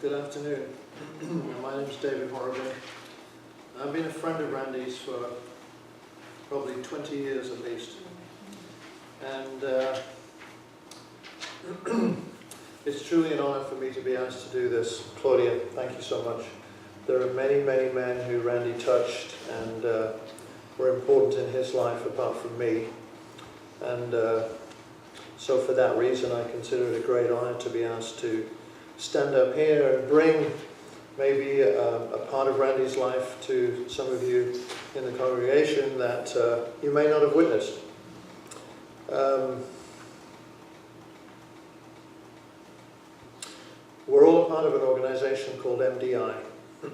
Good afternoon. My name is David Horrigan. I've been a friend of Randy's for probably 20 years at least. And it's truly an honor for me to be asked to do this. Claudia, thank you so much. There are many, many men who Randy touched and were important in his life apart from me. And so for that reason, I consider it a great honor to be asked to stand up here and bring maybe a part of Randy's life to some of you in the congregation that you may not have witnessed. We're all a part of an organization called MDI.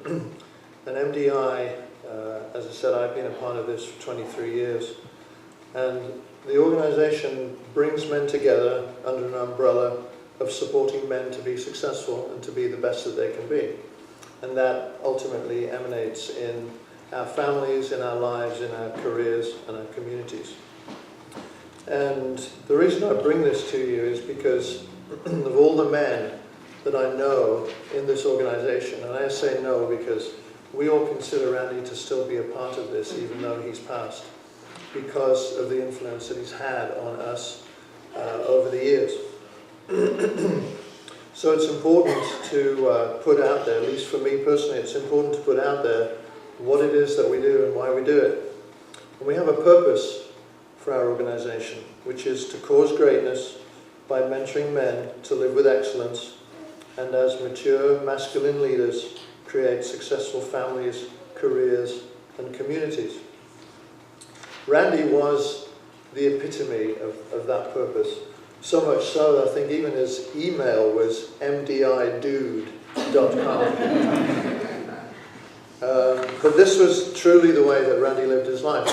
And MDI, as I said, I've been a part of this for 23 years. And the organization brings men together under an umbrella of supporting men to be successful and to be the best that they can be. And that ultimately emanates in our families, in our lives, in our careers, and our communities. And the reason I bring this to you is because of all the men that I know in this organization, and I say know because we all consider Randy to still be a part of this, even though he's passed, because of the influence that he's had on us over the years. So it's important to put out there, at least for me personally, it's important to put out there what it is that we do and why we do it. And we have a purpose for our organization, which is to cause greatness by mentoring men to live with excellence and as mature masculine leaders create successful families, careers, and communities. Randy was the epitome of that purpose. So much so that I think even his email was mdidude.com. But this was truly the way that Randy lived his life.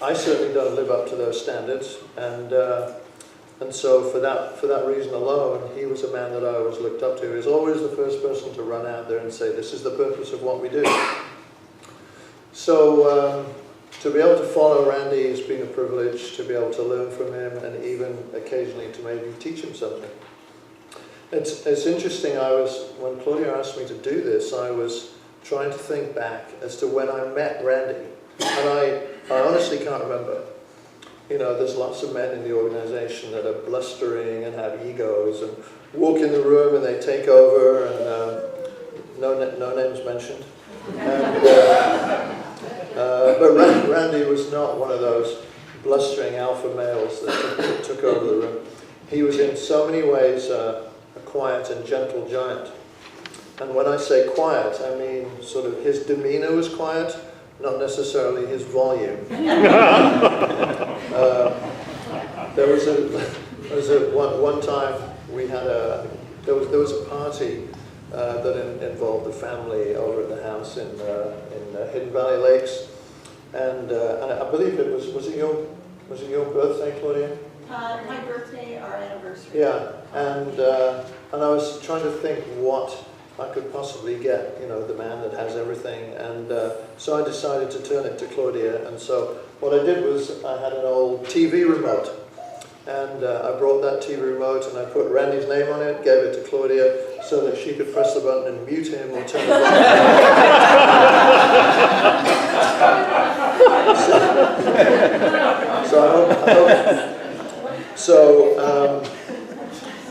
I certainly don't live up to those standards, and so for that reason alone, he was a man that I always looked up to. He was always the first person to run out there and say, this is the purpose of what we do. So to be able to follow Randy has been a privilege, to be able to learn from him and even occasionally to maybe teach him something. It's interesting, when Claudia asked me to do this, I was trying to think back as to when I met Randy. And I honestly can't remember. You know, there's lots of men in the organization that are blustering and have egos and walk in the room and they take over and no names mentioned. And, but Randy was not one of those blustering alpha males that took over the room. He was in so many ways a quiet and gentle giant. And when I say quiet, I mean sort of his demeanor was quiet, not necessarily his volume. There was one time we had there was a party that involved the family over at the house in Hidden Valley Lakes, and I believe it was it your birthday, Claudia? My birthday, our anniversary. Yeah, and I was trying to think what I could possibly get, you know, the man that has everything, and so I decided to turn it to Claudia. And so what I did was I had an old TV remote, and I brought that TV remote and I put Randy's name on it, gave it to Claudia so that she could press the button and mute him or turn it on.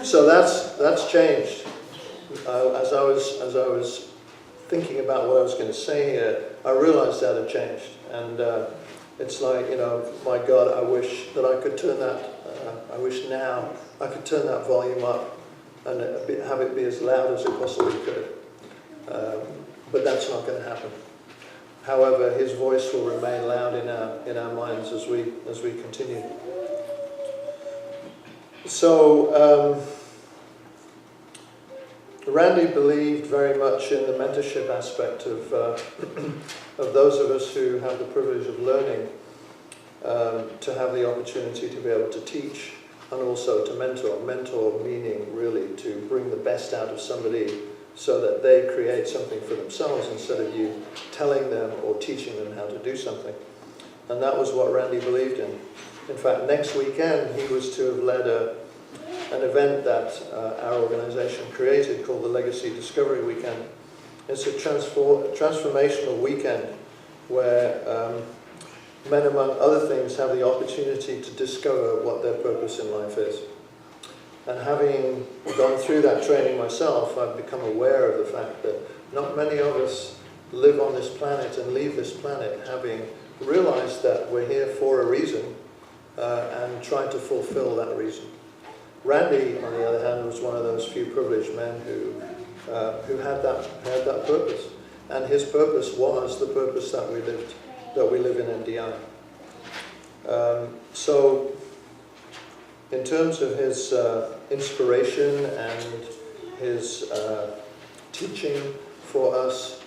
So that's changed. As I was thinking about what I was going to say here, I realized that had changed, and it's like, you know, my God, I wish that I could turn that. I wish now I could turn that volume up and have it be as loud as it possibly could. But that's not going to happen. However, his voice will remain loud in our minds as we continue. So. Randy believed very much in the mentorship aspect of those of us who have the privilege of learning, to have the opportunity to be able to teach and also to mentor. Mentor meaning really to bring the best out of somebody so that they create something for themselves instead of you telling them or teaching them how to do something. And that was what Randy believed in. In fact, next weekend he was to have led a an event that our organization created called the Legacy Discovery Weekend. It's a transformational weekend where men, among other things, have the opportunity to discover what their purpose in life is. And having gone through that training myself, I've become aware of the fact that not many of us live on this planet and leave this planet having realized that we're here for a reason and trying to fulfill that reason. Randy, on the other hand, was one of those few privileged men who had that purpose. And his purpose was the purpose that we live in MDI. So, in terms of his inspiration and his teaching for us,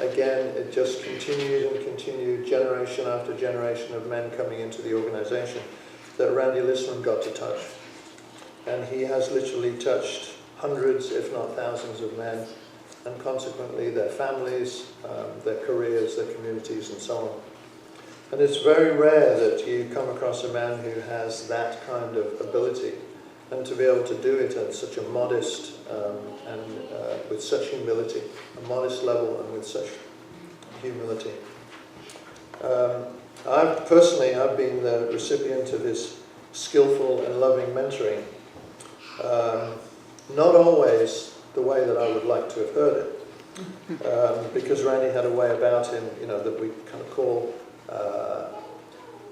again, it just continued and continued, generation after generation of men coming into the organization that Randy Listman got to touch. And he has literally touched hundreds, if not thousands of men, and consequently their families, their careers, their communities, and so on. And it's very rare that you come across a man who has that kind of ability, and to be able to do it at such a modest and with such humility, a modest level and with such humility. I've been the recipient of his skillful and loving mentoring. Not always the way that I would like to have heard it, because Randy had a way about him, that we kind of call,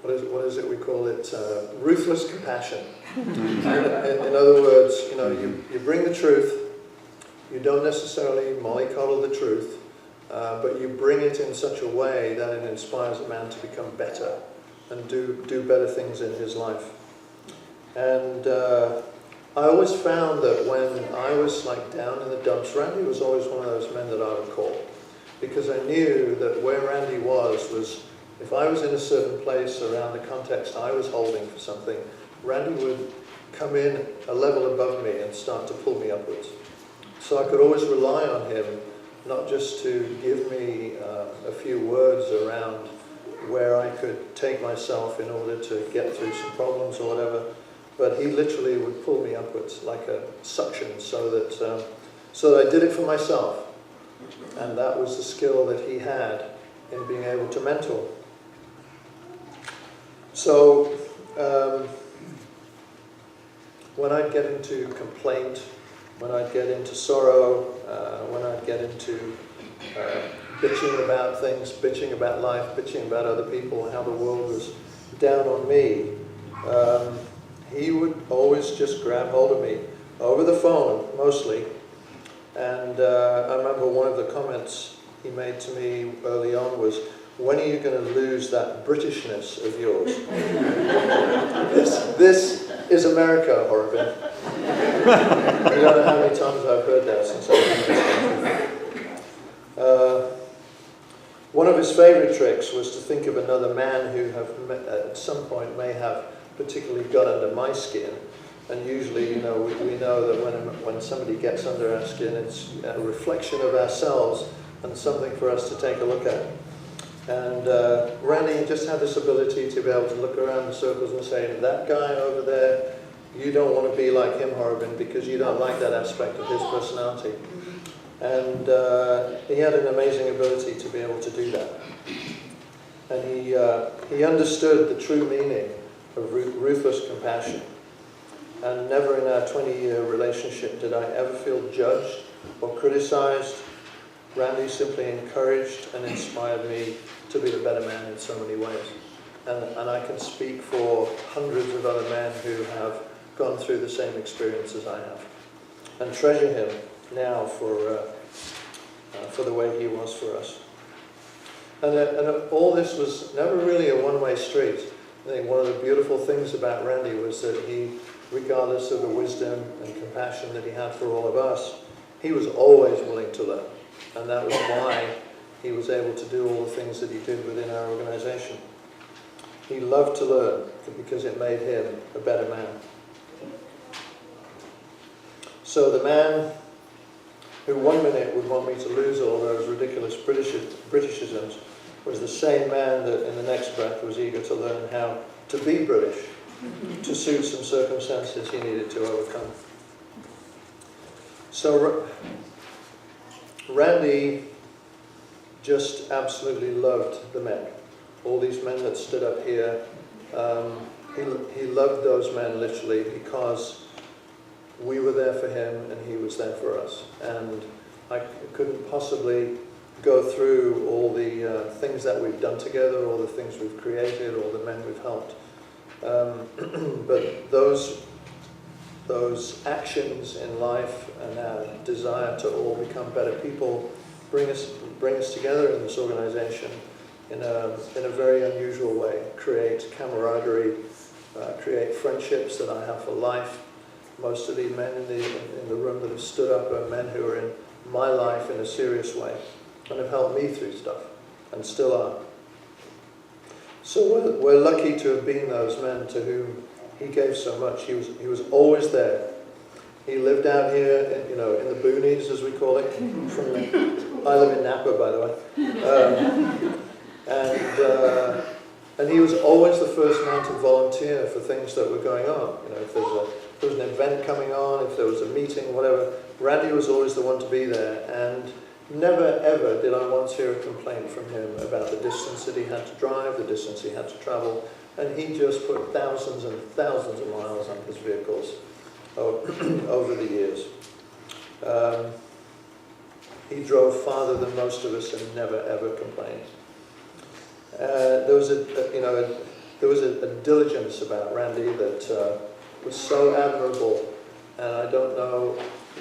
what is it we call it? Ruthless compassion. In other words, you bring the truth, you don't necessarily mollycoddle the truth, but you bring it in such a way that it inspires a man to become better and do better things in his life. And I always found that when I was down in the dumps, Randy was always one of those men that I would call, because I knew that where Randy was if I was in a certain place around the context I was holding for something, Randy would come in a level above me and start to pull me upwards. So I could always rely on him, not just to give me a few words around where I could take myself in order to get through some problems or whatever, but he literally would pull me upwards like a suction so that I did it for myself. And that was the skill that he had in being able to mentor. So when I'd get into complaint, when I'd get into sorrow, when I'd get into bitching about things, bitching about life, bitching about other people, how the world was down on me, he would always just grab hold of me, over the phone mostly. And I remember one of the comments he made to me early on was, "When are you going to lose that Britishness of yours?" This is America, Horribin. I don't know how many times I've heard that since I've been in this country. One of his favorite tricks was to think of another man who at some point may have particularly got under my skin. And usually, we know that when somebody gets under our skin, it's a reflection of ourselves and something for us to take a look at. And Randy just had this ability to be able to look around the circles and say, "That guy over there, you don't want to be like him, Horribin, because you don't like that aspect of his personality." And he had an amazing ability to be able to do that. And he understood the true meaning of ruthless compassion. And never in our 20-year relationship did I ever feel judged or criticized. Randy simply encouraged and inspired me to be a better man in so many ways. And I can speak for hundreds of other men who have gone through the same experience as I have, and treasure him now for the way he was for us. And all this was never really a one-way street. I think one of the beautiful things about Randy was that he, regardless of the wisdom and compassion that he had for all of us, he was always willing to learn. And that was why he was able to do all the things that he did within our organization. He loved to learn because it made him a better man. So the man who one minute would want me to lose all those ridiculous Britishisms was the same man that in the next breath was eager to learn how to be British. to suit some circumstances he needed to overcome. So Randy just absolutely loved the men. All these men that stood up here, he loved those men literally because we were there for him and he was there for us. And I couldn't possibly go through all the things that we've done together, all the things we've created, all the men we've helped. But those actions in life and our desire to all become better people bring us together in this organization in a very unusual way, create camaraderie, create friendships that I have for life. Most of the men in the room that have stood up are men who are in my life in a serious way and have helped me through stuff and still are. So we're lucky to have been those men to whom he gave so much. He was always there. He lived out here, in the boonies, as we call it. I live in Napa, by the way. And he was always the first man to volunteer for things that were going on. If there was an event coming on, if there was a meeting, whatever, Randy was always the one to be there. And never ever did I once hear a complaint from him about the distance that he had to drive, the distance he had to travel. And he just put thousands and thousands of miles on his vehicles over the years. He drove farther than most of us and never ever complained. There was a diligence about Randy that was so admirable, and I don't know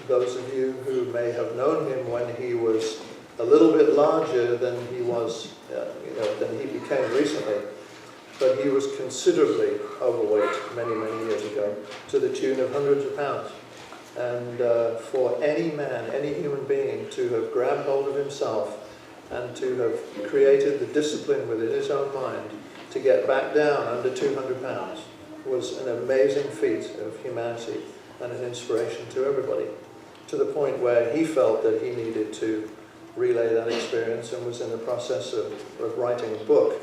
those of you who may have known him when he was a little bit larger than he was, than he became recently. But he was considerably overweight many, many years ago, to the tune of hundreds of pounds. And for any man, any human being, to have grabbed hold of himself and to have created the discipline within his own mind to get back down under 200 pounds was an amazing feat of humanity and an inspiration to everybody, to the point where he felt that he needed to relay that experience and was in the process of writing a book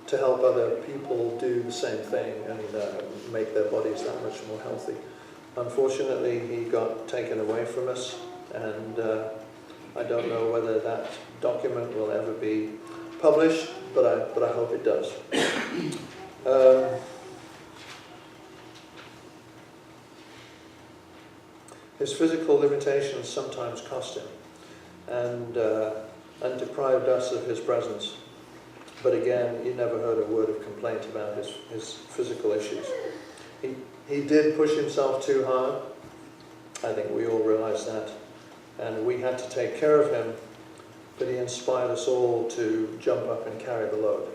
to help other people do the same thing and make their bodies that much more healthy. Unfortunately, he got taken away from us, and I don't know whether that document will ever be published, but I hope it does. His physical limitations sometimes cost him, and deprived us of his presence. But again, you never heard a word of complaint about his physical issues. He did push himself too hard. I think we all realize that. And we had to take care of him, but he inspired us all to jump up and carry the load.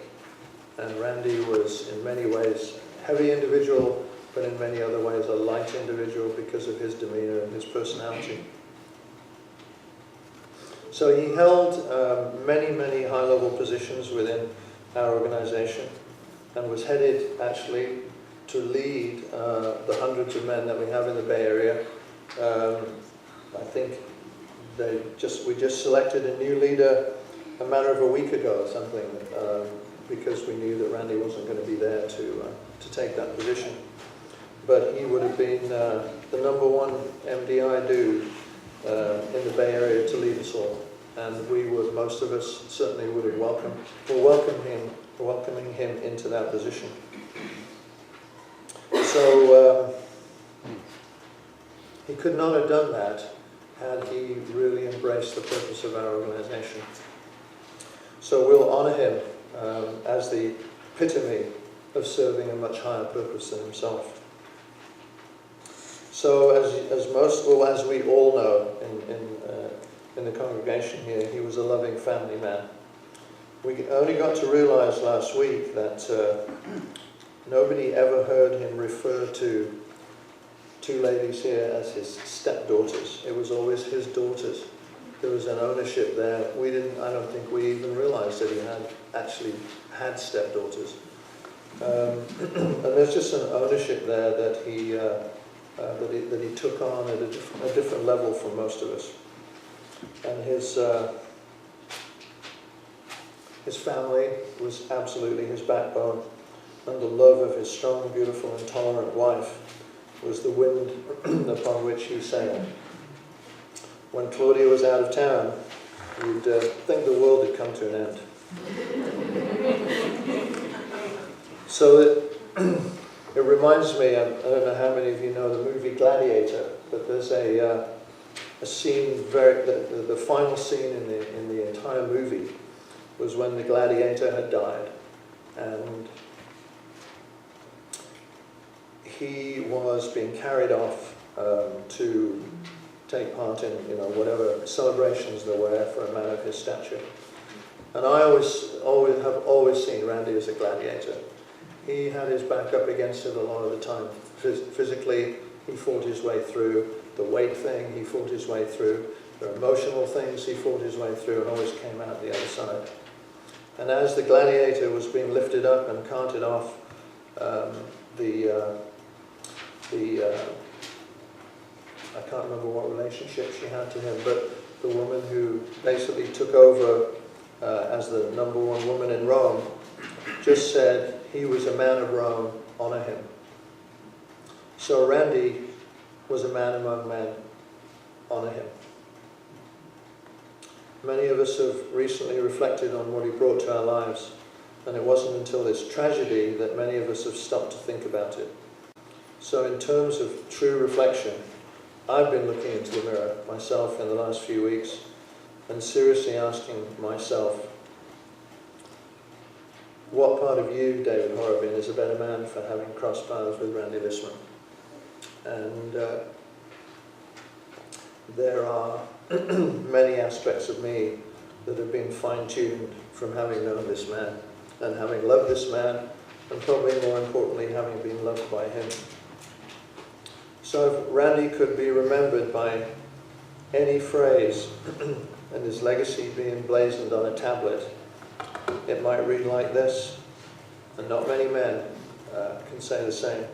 And Randy was, in many ways, a heavy individual, but in many other ways, a light individual because of his demeanor and his personality. So he held many, many high-level positions within our organization and was headed, actually, to lead the hundreds of men that we have in the Bay Area. I think we just selected a new leader a matter of a week ago or something, because we knew that Randy wasn't going to be there to take that position. But he would have been the #1 MDI dude in the Bay Area to lead us all. And we would, most of us certainly would have welcoming him into that position. So he could not have done that had he really embraced the purpose of our organization. So we'll honor him as the epitome of serving a much higher purpose than himself. So as we all know in the congregation here, he was a loving family man. We only got to realize last week that nobody ever heard him refer to two ladies here as his stepdaughters. It was always his daughters. There was an ownership there. I don't think we even realized that he actually had stepdaughters. And there's just an ownership there that he took on at a different level from most of us. And his family was absolutely his backbone. and the love of his strong, beautiful, and tolerant wife was the wind upon which he sailed. When Claudia was out of town, you'd think the world had come to an end. So it reminds me, I don't know how many of you know the movie Gladiator, but there's a scene, the final scene in the entire movie was when the gladiator had died, and he was being carried off to take part in, whatever celebrations there were for a man of his stature. And I have always seen Randy as a gladiator. He had his back up against it a lot of the time. Physically, he fought his way through. The weight thing, he fought his way through. The emotional things, he fought his way through and always came out the other side. And as the gladiator was being lifted up and carted off, I can't remember what relationship she had to him, but the woman who basically took over as the #1 woman in Rome just said, "He was a man of Rome, honor him." So Randy was a man among men, honor him. Many of us have recently reflected on what he brought to our lives, and it wasn't until this tragedy that many of us have stopped to think about it. So in terms of true reflection, I've been looking into the mirror myself in the last few weeks and seriously asking myself, what part of you, David Horrobin, is a better man for having crossed paths with Randy Listman? And there are many aspects of me that have been fine-tuned from having known this man and having loved this man, and probably more importantly, having been loved by him. So if Randy could be remembered by any phrase and his legacy be emblazoned on a tablet, it might read like this, and not many men can say the same.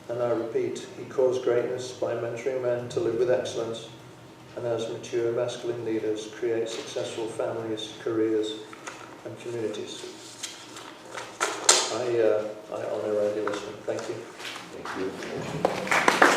And I repeat, he caused greatness by mentoring men to live with excellence, and as mature masculine leaders create successful families, careers, and communities. I honour Randy Listman. Thank you. Thank you.